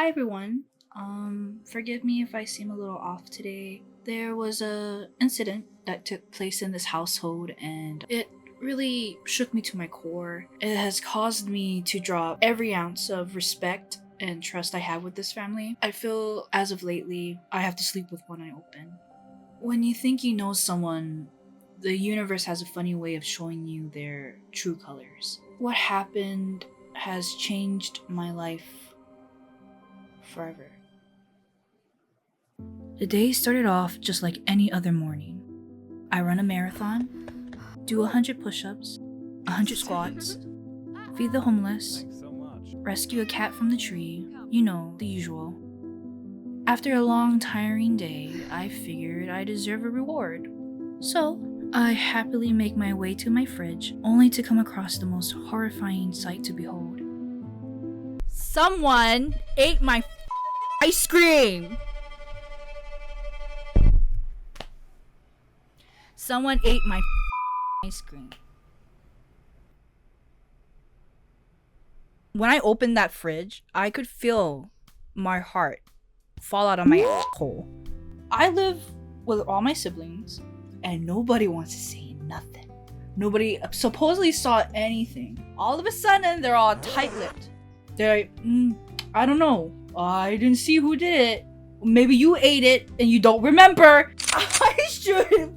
Hi everyone. Forgive me if I seem a little off today. There was a incident that took place in this household and it really shook me to my core. It has caused me to drop every ounce of respect and trust I have with this family. I feel as of lately I have to sleep with one eye open. When you think you know someone, the universe has a funny way of showing you their true colors. What happened has changed my life forever. The day started off just like any other morning. I run a marathon, do 100 push-ups, 100 squats, feed the homeless, rescue a cat from the tree, you know, the usual. After a long, tiring day, I figured I deserve a reward. So, I happily make my way to my fridge, only to come across the most horrifying sight to behold. Someone ate my ice cream! Someone ate my ice cream. When I opened that fridge, I could feel my heart fall out of my asshole. I live with all my siblings, and nobody wants to say nothing. Nobody supposedly saw anything. All of a sudden, they're all tight-lipped. They're like, I don't know. I didn't see who did it. Maybe you ate it and you don't remember. I should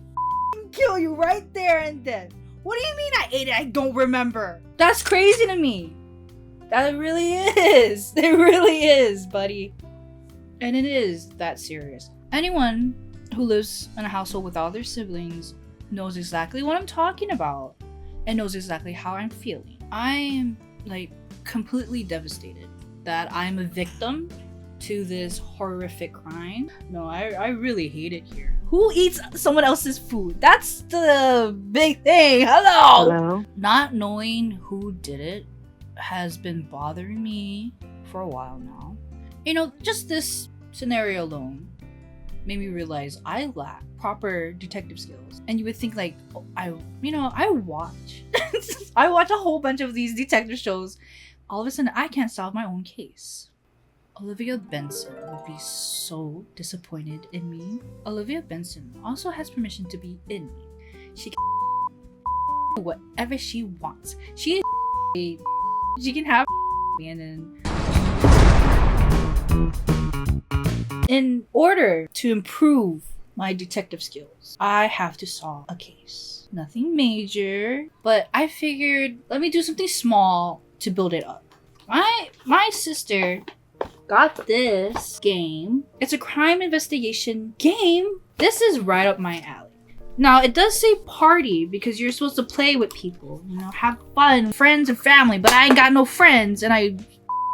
kill you right there and then. What do you mean I ate it? I don't remember. That's crazy to me. That really is. It really is, buddy. And it is that serious. Anyone who lives in a household with all their siblings knows exactly what I'm talking about and knows exactly how I'm feeling. I'm completely devastated that I'm a victim to this horrific crime. No, I really hate it here. Who eats someone else's food? That's the big thing. Hello? Not knowing who did it has been bothering me for a while now. You know, just this scenario alone made me realize I lack proper detective skills. And you would think I watch I watch a whole bunch of these detective shows. All of a sudden I can't solve my own case. Olivia Benson would be so disappointed in me. Olivia Benson also has permission to be in me. She can whatever she wants. She can have me, and then in order to improve my detective skills, I have to solve a case. Nothing major, but I figured let me do something small to build it up. My sister got this game. It's a crime investigation game. This is right up my alley. Now, it does say party because you're supposed to play with people, you know, have fun, friends and family, but I ain't got no friends and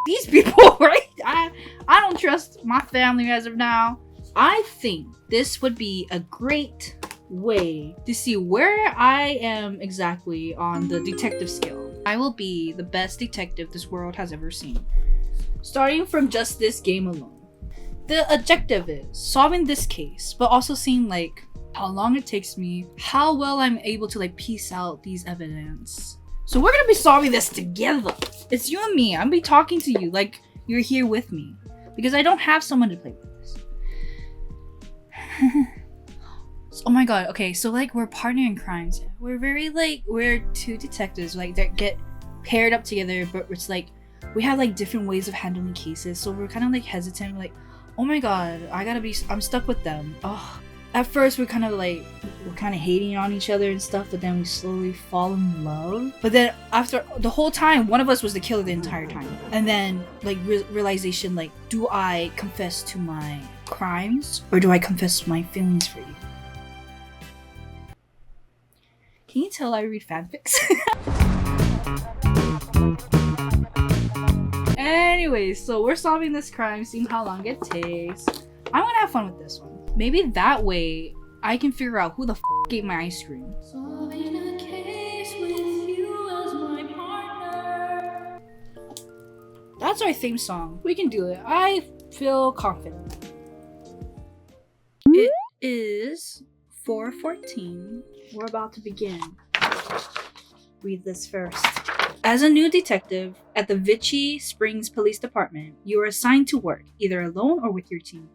these people, right? I don't trust my family as of now. I think this would be a great way to see where I am exactly on the detective scale. I will be the best detective this world has ever seen. Starting from just this game alone. The objective is solving this case, but also seeing how long it takes me, how well I'm able to piece out these evidence. So we're gonna be solving this together. It's you and me. I'm gonna be talking to you like you're here with me. Because I don't have someone to play with this. Oh my god, okay, so we're partner in crimes. We're very we're two detectives that get paired up together, but it's we have different ways of handling cases, so we're kind of hesitant. We're oh my god, I'm stuck with them. Oh, at first we're kind of hating on each other and stuff, but then we slowly fall in love. But then after the whole time, one of us was the killer the entire time. And then realization, do I confess to my crimes or do I confess my feelings for you? Can you tell I read fanfics? Anyways, so we're solving this crime, seeing how long it takes. I'm gonna have fun with this one. Maybe that way I can figure out who the ate my ice cream. Solving a case with you as my partner. That's our theme song. We can do it. I feel confident. It is 4:14. We're about to begin. Read this first. As a new detective at the Vichy Springs Police Department, you are assigned to work, either alone or with your team,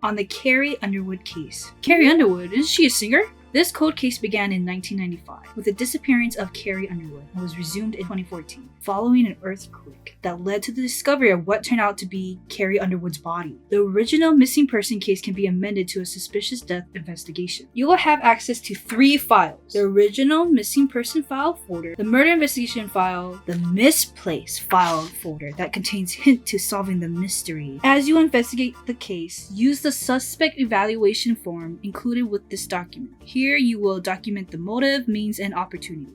on the Cary Underwood case. Cary Underwood, isn't she a singer? This cold case began in 1995 with the disappearance of Cary Underwood and was resumed in 2014 following an earthquake that led to the discovery of what turned out to be Cary Underwood's body. The original missing person case can be amended to a suspicious death investigation. You will have access to 3 files: the original missing person file folder, the murder investigation file, the misplaced file folder that contains hint to solving the mystery. As you investigate the case, use the suspect evaluation form included with this document. Here you will document the motive, means, and opportunity.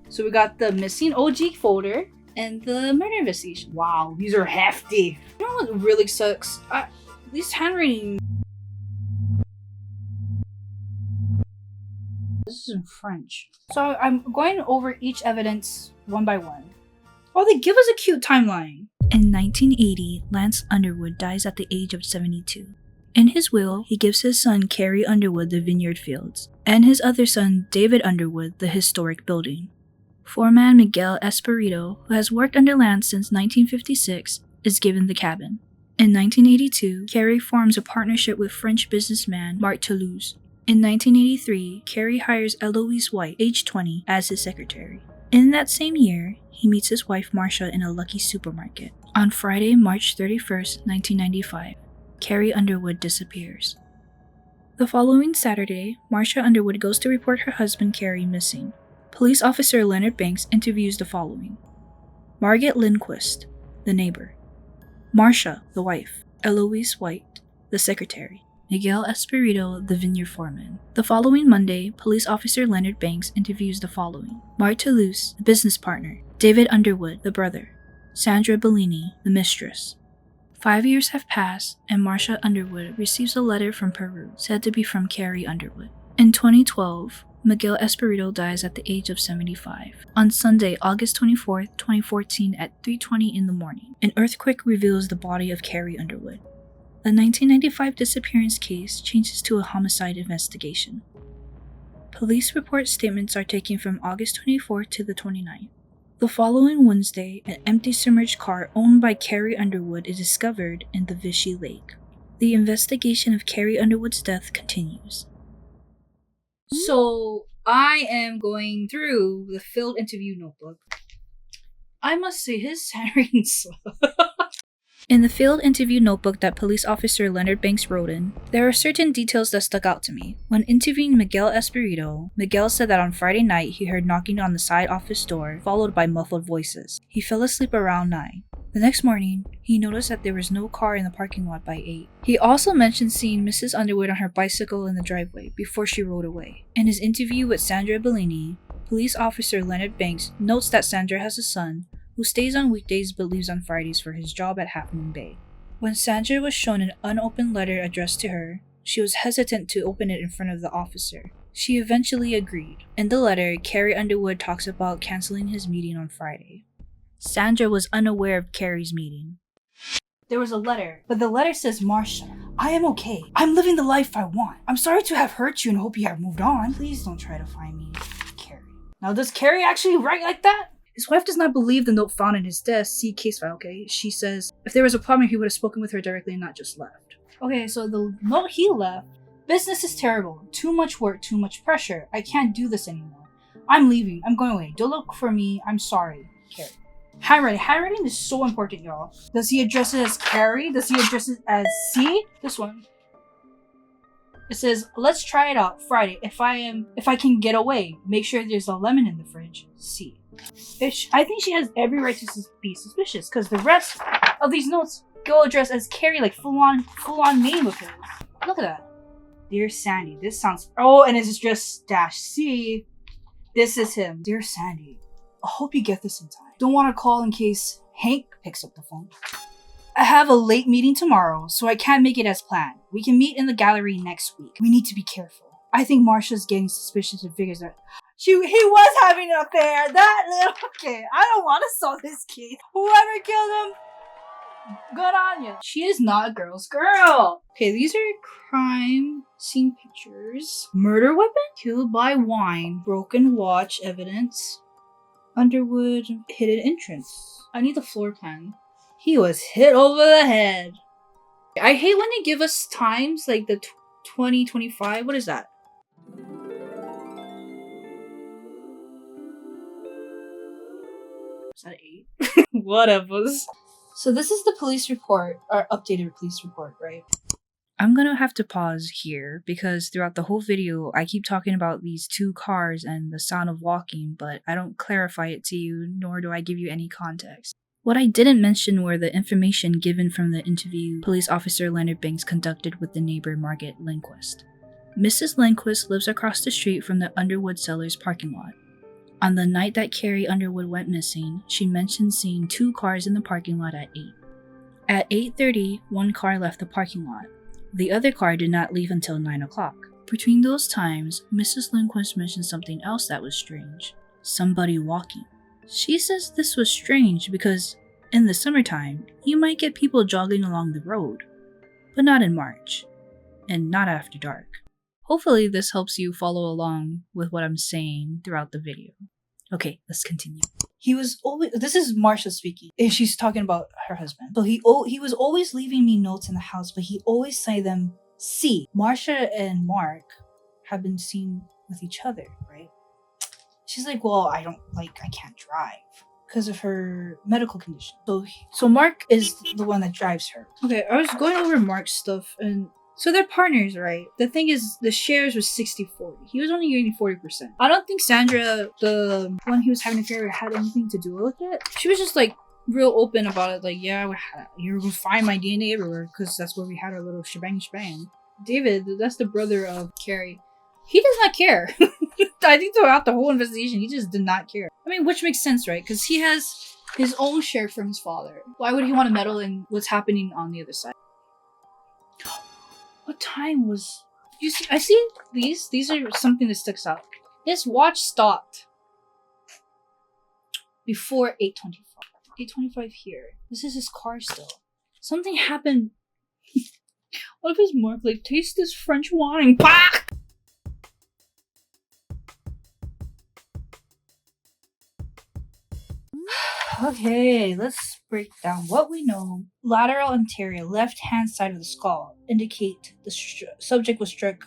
So we got the missing OG folder and the murder investigation. Wow, these are hefty. You know what really sucks? This handwriting. This is in French. So I'm going over each evidence one by one. Oh, they give us a cute timeline. In 1980, Lance Underwood dies at the age of 72. In his will, he gives his son Cary Underwood the vineyard fields, and his other son David Underwood the historic building. Foreman Miguel Espirito, who has worked under Lance since 1956, is given the cabin. In 1982, Cary forms a partnership with French businessman Marc Toulouse. In 1983, Cary hires Eloise White, age 20, as his secretary. In that same year, he meets his wife Marcia in a Lucky supermarket. On Friday, March 31st, 1995, Cary Underwood disappears. The following Saturday, Marcia Underwood goes to report her husband Cary missing. Police officer Leonard Banks interviews the following: Margaret Lindquist, the neighbor; Marcia, the wife; Eloise White, the secretary; Miguel Espirito, the vineyard foreman. The following Monday, police officer Leonard Banks interviews the following: Marc Toulouse, the business partner; David Underwood, the brother; Sandra Bellini, the mistress. 5 years have passed, and Marcia Underwood receives a letter from Peru, said to be from Cary Underwood. In 2012, Miguel Espirito dies at the age of 75. On Sunday, August 24, 2014 at 3:20 in the morning, an earthquake reveals the body of Cary Underwood. The 1995 disappearance case changes to a homicide investigation. Police report statements are taken from August 24 to the 29th. The following Wednesday, an empty submerged car owned by Cary Underwood is discovered in the Vichy Lake. The investigation of Cary Underwood's death continues. So I am going through the field interview notebook. I must say his handwriting sucks. In the field interview notebook that police officer Leonard Banks wrote in, there are certain details that stuck out to me. When interviewing Miguel Espirito, Miguel said that on Friday night he heard knocking on the side office door, followed by muffled voices. He fell asleep around 9. The next morning, he noticed that there was no car in the parking lot by 8. He also mentioned seeing Mrs. Underwood on her bicycle in the driveway before she rode away. In his interview with Sandra Bellini, police officer Leonard Banks notes that Sandra has a son who stays on weekdays but leaves on Fridays for his job at Half Moon Bay. When Sandra was shown an unopened letter addressed to her, she was hesitant to open it in front of the officer. She eventually agreed. In the letter, Cary Underwood talks about canceling his meeting on Friday. Sandra was unaware of Cary's meeting. There was a letter, but the letter says, Marcia, I am okay. I'm living the life I want. I'm sorry to have hurt you and hope you have moved on. Please don't try to find me, Cary. Now, does Cary actually write like that? His wife does not believe the note found in his desk. See case file, okay? She says if there was a problem, he would have spoken with her directly and not just left. Okay, so the note he left: business is terrible. Too much work, too much pressure. I can't do this anymore. I'm leaving. I'm going away. Don't look for me. I'm sorry, Cary. Handwriting. Handwriting is so important, y'all. Does he address it as Cary? Does he address it as C? This one. It says, let's try it out Friday. If I can get away, make sure there's a lemon in the fridge. C. I think she has every right to be suspicious because the rest of these notes go addressed as Cary, like full on name of his. Look at that. Dear Sandy, this sounds. Oh, and it's just dash C. This is him. Dear Sandy, I hope you get this in time. Don't want to call in case Hank picks up the phone. I have a late meeting tomorrow, so I can't make it as planned. We can meet in the gallery next week. We need to be careful. I think Marcia's getting suspicious and figures that he was having an affair. That little. Okay, I don't want to solve this case. Whoever killed him, good on you. She is not a girl's girl. Okay, these are crime scene pictures. Murder weapon? Killed by wine. Broken watch evidence. Underwood hidden entrance. I need the floor plan. He was hit over the head. I hate when they give us times like the 2025. What is that? Is that 8? Whatever. So this is the police report, or updated police report, right? I'm gonna have to pause here because throughout the whole video, I keep talking about these 2 cars and the sound of walking, but I don't clarify it to you, nor do I give you any context. What I didn't mention were the information given from the interview police officer Leonard Banks conducted with the neighbor Margaret Lindquist. Mrs. Lindquist lives across the street from the Underwood Cellars parking lot. On the night that Cary Underwood went missing, she mentioned seeing 2 cars in the parking lot at 8. At 8:30, one car left the parking lot. The other car did not leave until 9 o'clock. Between those times, Mrs. Lindquist mentioned something else that was strange. Somebody walking. She says this was strange because in the summertime, you might get people jogging along the road, but not in March, and not after dark. Hopefully this helps you follow along with what I'm saying throughout the video. Okay, let's continue. He was always, this is Marsha speaking, and she's talking about her husband. So he was always leaving me notes in the house, but he always say them C. Marsha and Mark have been seen with each other, right? She's like, well, I can't drive because of her medical condition. So Mark is the one that drives her. Okay, I was going over Mark's stuff, and so they're partners, right? The thing is, the shares was 60-40. He was only getting 40%. I don't think Sandra, the one he was having an affair with, had anything to do with it. She was just like real open about it. Like, yeah, you're gonna find my DNA everywhere because that's where we had our little shebang. David, that's the brother of Cary. He does not care. I think throughout the whole investigation, he just did not care. I mean, which makes sense, right? Because he has his own share from his father. Why would he want to meddle in what's happening on the other side? What time was... You see, I see these. These are something that sticks out. His watch stopped before 8:25. 8:25 here. This is his car still. Something happened. What if his Mark like, taste this French wine? Bah! Okay, let's break down what we know. Lateral anterior, left-hand side of the skull indicate the subject was struck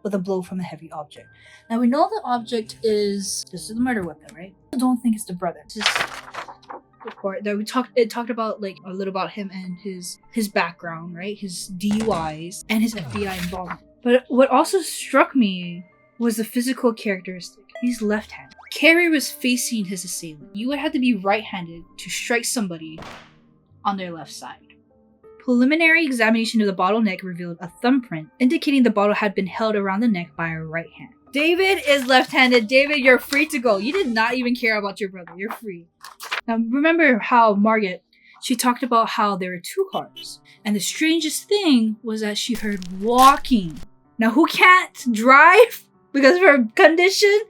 with a blow from a heavy object. Now we know the object is... This is the murder weapon, right? I don't think it's the brother. This report that it talked about like a little about him and his background, right? His DUIs and his FBI involvement. But what also struck me was the physical characteristic. He's left-handed. Cary was facing his assailant. You would have to be right-handed to strike somebody on their left side. Preliminary examination of the bottle neck revealed a thumbprint, indicating the bottle had been held around the neck by a right hand. David is left-handed. David, you're free to go. You did not even care about your brother. You're free. Now, remember how Margaret, she talked about how there were 2 cars. And the strangest thing was that she heard walking. Now, who can't drive because of her condition?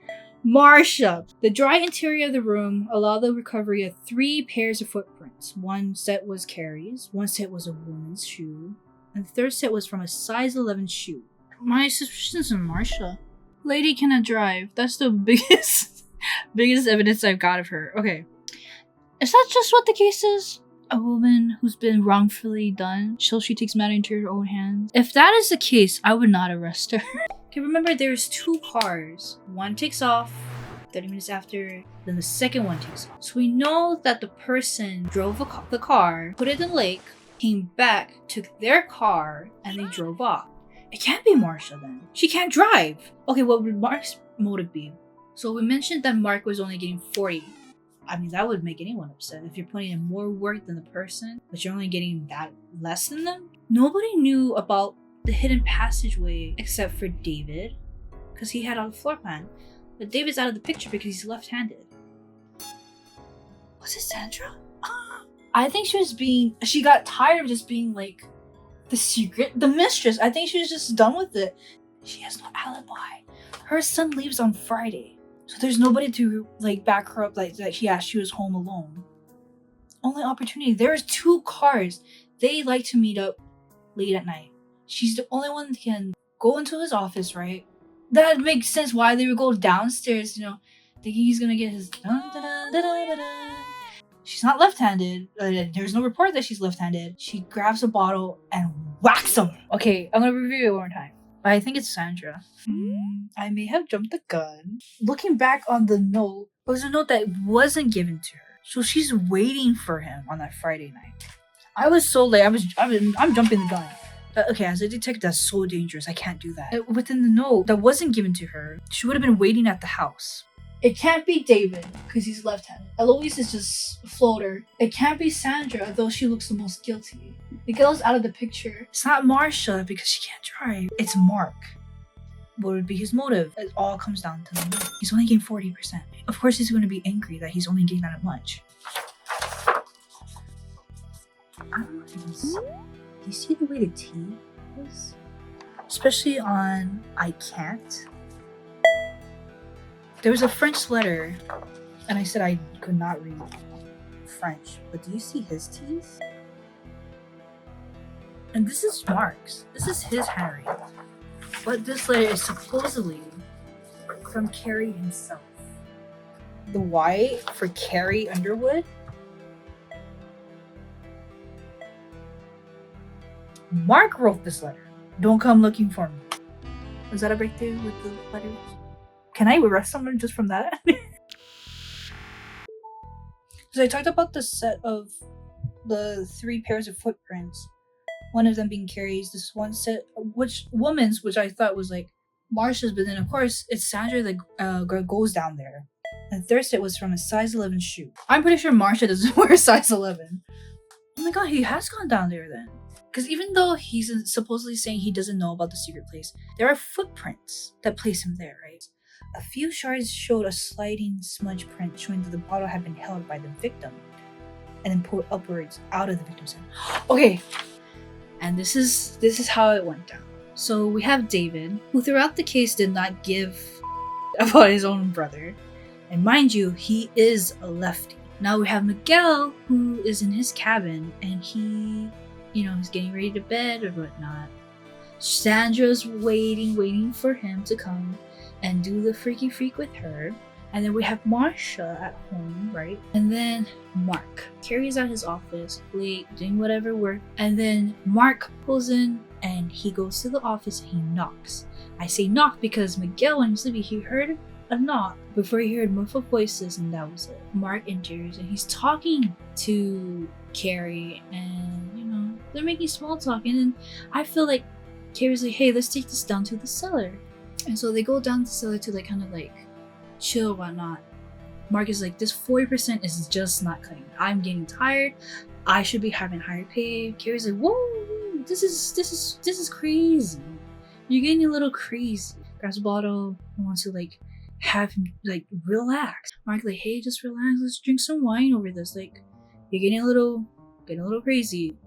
Marsha. The dry interior of the room allowed the recovery of 3 pairs of footprints. One set was Cary's, one set was a woman's shoe, and the third set was from a size 11 shoe. My suspicions on Marsha. Lady cannot drive. That's the biggest evidence I've got of her. Okay. Is that just what the case is? A woman who's been wrongfully done, so she takes matter into her own hands? If that is the case, I would not arrest her. Okay, remember there's 2 cars. One takes off 30 minutes after, then the second one takes off. So we know that the person drove the car, put it in the lake, came back, took their car, and they drove off. It can't be Marsha then. She can't drive. Okay, what would Mark's motive be? So we mentioned that Mark was only getting 40. I mean, that would make anyone upset. If you're putting in more work than the person, but you're only getting that less than them. Nobody knew about the hidden passageway except for David, because he had on the floor plan. But David's out of the picture because he's left-handed. Was it Sandra? I think she got tired of just being like the secret, the mistress. I think she was just done with it. She has no alibi. Her son leaves on Friday, so there's nobody to like back her up like that. Yeah, she was home alone. Only opportunity. There's 2 cars. They like to meet up late at night. She's the only one that can go into his office, right? That makes sense why they would go downstairs, you know, thinking he's gonna get his dun, dun, dun, She's not left-handed. There's no report that she's left-handed. She grabs a bottle and whacks him. Okay, I'm gonna review it one more time. I think it's Sandra. I may have jumped the gun. Looking back on the note, it was a note that wasn't given to her. So she's waiting for him on that Friday night. I was so late. I'm jumping the gun. Okay, as a detective, that's so dangerous. I can't do that. Within the note that wasn't given to her, she would have been waiting at the house. It can't be David, because he's left-handed. Eloise is just a floater. It can't be Sandra, though she looks the most guilty. Miguel's out of the picture. It's not Marcia, because she can't drive. It's Mark. What would be his motive? It all comes down to the note. He's only getting 40%. Of course he's going to be angry that he's only getting that much. I don't know. Do you see the way the T is? Especially on I can't. There was a French letter, and I said I could not read French, but do you see his T's? And this is Mark's. This is his handwriting. But this letter is supposedly from Cary himself. The Y for Cary Underwood? Mark wrote this letter. Don't come looking for me. Was that a breakthrough with the letters? Can I arrest someone just from that? Because I talked about the set of the 3 pairs of footprints. One of them being Cary's, this one set, which I thought was like Marcia's, but then of course it's Sandra that goes down there. And the third set was from a size 11 shoe. I'm pretty sure Marcia doesn't wear a size 11. Oh my god, he has gone down there then. Because even though he's supposedly saying he doesn't know about the secret place, there are footprints that place him there, right? A few shards showed a sliding smudge print showing that the bottle had been held by the victim and then pulled upwards out of the victim's hand. Okay, and this is how it went down. So we have David, who throughout the case did not give about his own brother. And mind you, he is a lefty. Now we have Miguel, who is in his cabin, and he, he's getting ready to bed or whatnot. Sandra's waiting for him to come and do the freaky freak with her. And then we have Marcia at home, right? And then Mark carries out his office, late, doing whatever work. And then Mark pulls in and he goes to the office and he knocks. I say knock because Miguel, when he was sleeping, he heard a knock before he heard muffled voices, and that was it. Mark enters and he's talking to Cary, and they're making small talk. And then I feel like Cary's like, hey, let's take this down to the cellar. And so they go down to the cellar to kind of chill, whatnot. Mark is like, this 40% is just not cutting. I'm getting tired. I should be having higher pay. Cary's like, whoa, this is crazy. You're getting a little crazy. Grabs a bottle and wants to have him relax. Mark like, hey, just relax. Let's drink some wine over this. You're getting a little crazy.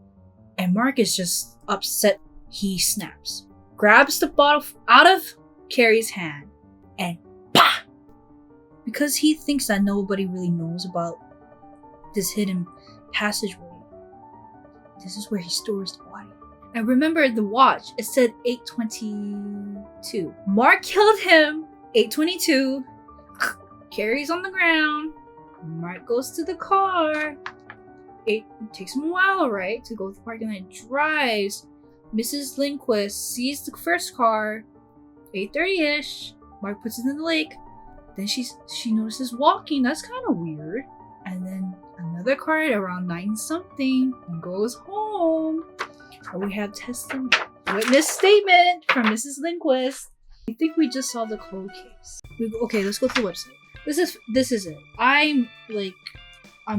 And Mark is just upset. He snaps, grabs the bottle out of Cary's hand, and bah! Because he thinks that nobody really knows about this hidden passageway, this is where he stores the body. And remember the watch, it said 8:22. Mark killed him, 8:22. Cary's on the ground. Mark goes to the car. It takes him a while, right, to go to the parking lot. Drives. Mrs. Lindquist sees the first car, 8:30-ish. Mark puts it in the lake. Then she notices walking. That's kind of weird. And then another car at around 9-something and goes home. And we have witness statement from Mrs. Lindquist. I think we just saw the cold case. Okay, let's go to the website. This is it. I'm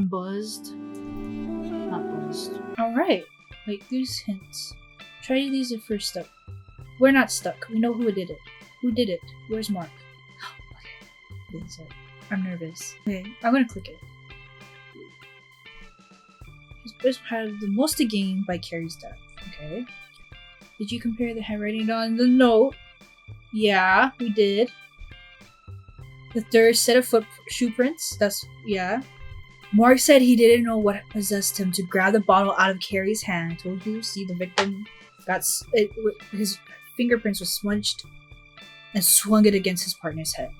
buzzed. Not buzzed. Alright. There's hints. Try these if we're stuck. We're not stuck. We know who did it. Who did it? Where's Mark? Okay. This is it. I'm nervous. Okay, I'm gonna click it. His best had the most to gain by Cary's death. Okay. Did you compare the handwriting on the note? Yeah, we did. The third set of shoe prints. Yeah. Mark said he didn't know what possessed him to grab the bottle out of Cary's hand. Told you, see, the victim his fingerprints were smudged and swung it against his partner's head.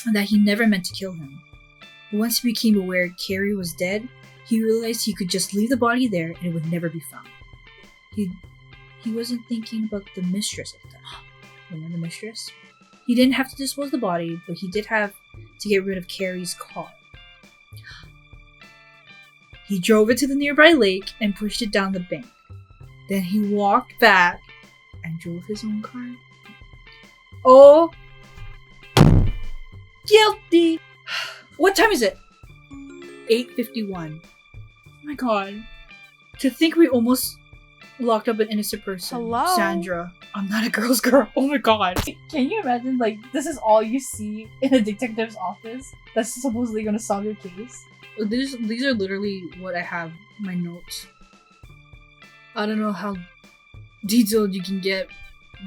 And that he never meant to kill him. Once he became aware Cary was dead, he realized he could just leave the body there and it would never be found. He wasn't thinking about the mistress of the time. Remember the mistress? He didn't have to dispose the body, but he did have to get rid of Cary's car. He drove it to the nearby lake and pushed it down the bank. Then he walked back and drove his own car. Oh, guilty! What time is it? 8:51. Oh my god. To think we almost locked up an innocent person. Hello? Sandra, I'm not a girl's girl. Oh my god. Can you imagine, like, this is all you see in a detective's office that's supposedly gonna solve your case? These are literally what I have in my notes. I don't know how detailed you can get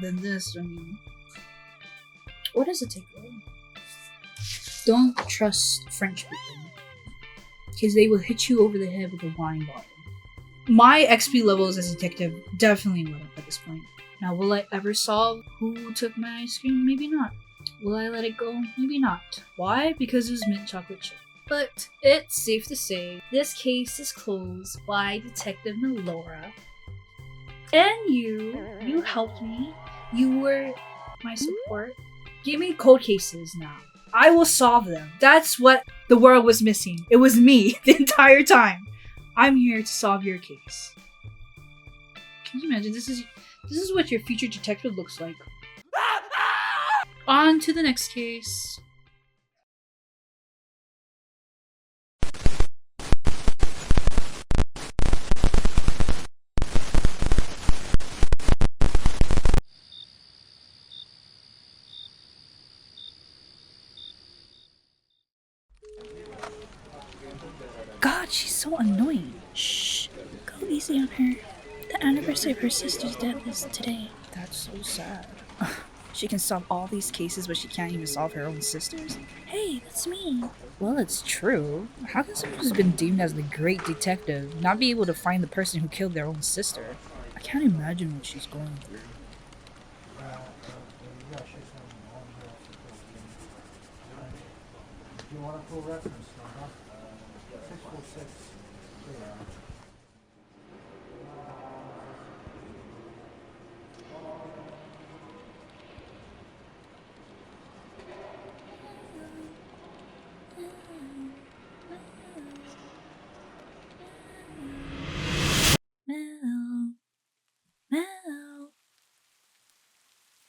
than this. I mean, what does it take? Don't trust French people, because they will hit you over the head with a wine bottle. My XP levels as a detective definitely went up at this point. Now, will I ever solve who took my ice cream? Maybe not. Will I let it go? Maybe not. Why? Because it was mint chocolate chip. But it's safe to say this case is closed by Detective Melora. And you helped me. You were my support. Give me cold cases now. I will solve them. That's what the world was missing. It was me the entire time. I'm here to solve your case. Can you imagine? This is what your future detective looks like. On to the next case. God, she's so annoying. Shh. Go easy on her. The anniversary of her sister's death is today. That's so sad. She can solve all these cases, but she can't even solve her own sister's. Hey, that's me. Well, it's true. How can someone who's been deemed as the great detective not be able to find the person who killed their own sister? I can't imagine what she's going through. Do you want a full reference number? 646.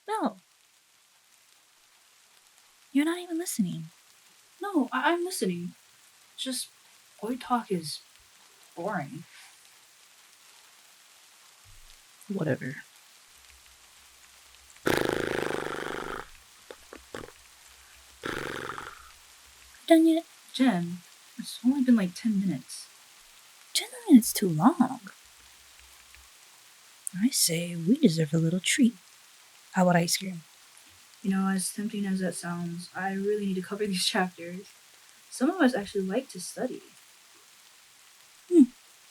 Mel. You're not even listening. No, I'm listening. Just boy talk is boring. Whatever. Done yet? Jen, it's only been like 10 minutes. 10 minutes too long. I say we deserve a little treat. How about ice cream? You know, as tempting as that sounds, I really need to cover these chapters. Some of us actually like to study.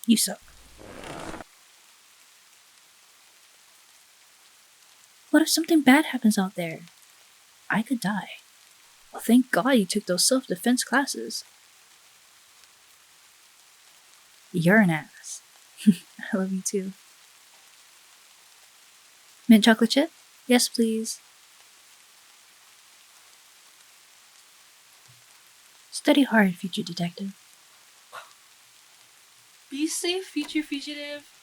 You suck. What if something bad happens out there? I could die. Well, thank God you took those self-defense classes. You're an ass. I love you too. Mint chocolate chip? Yes, please. Study hard, future detective. Be safe, future fugitive.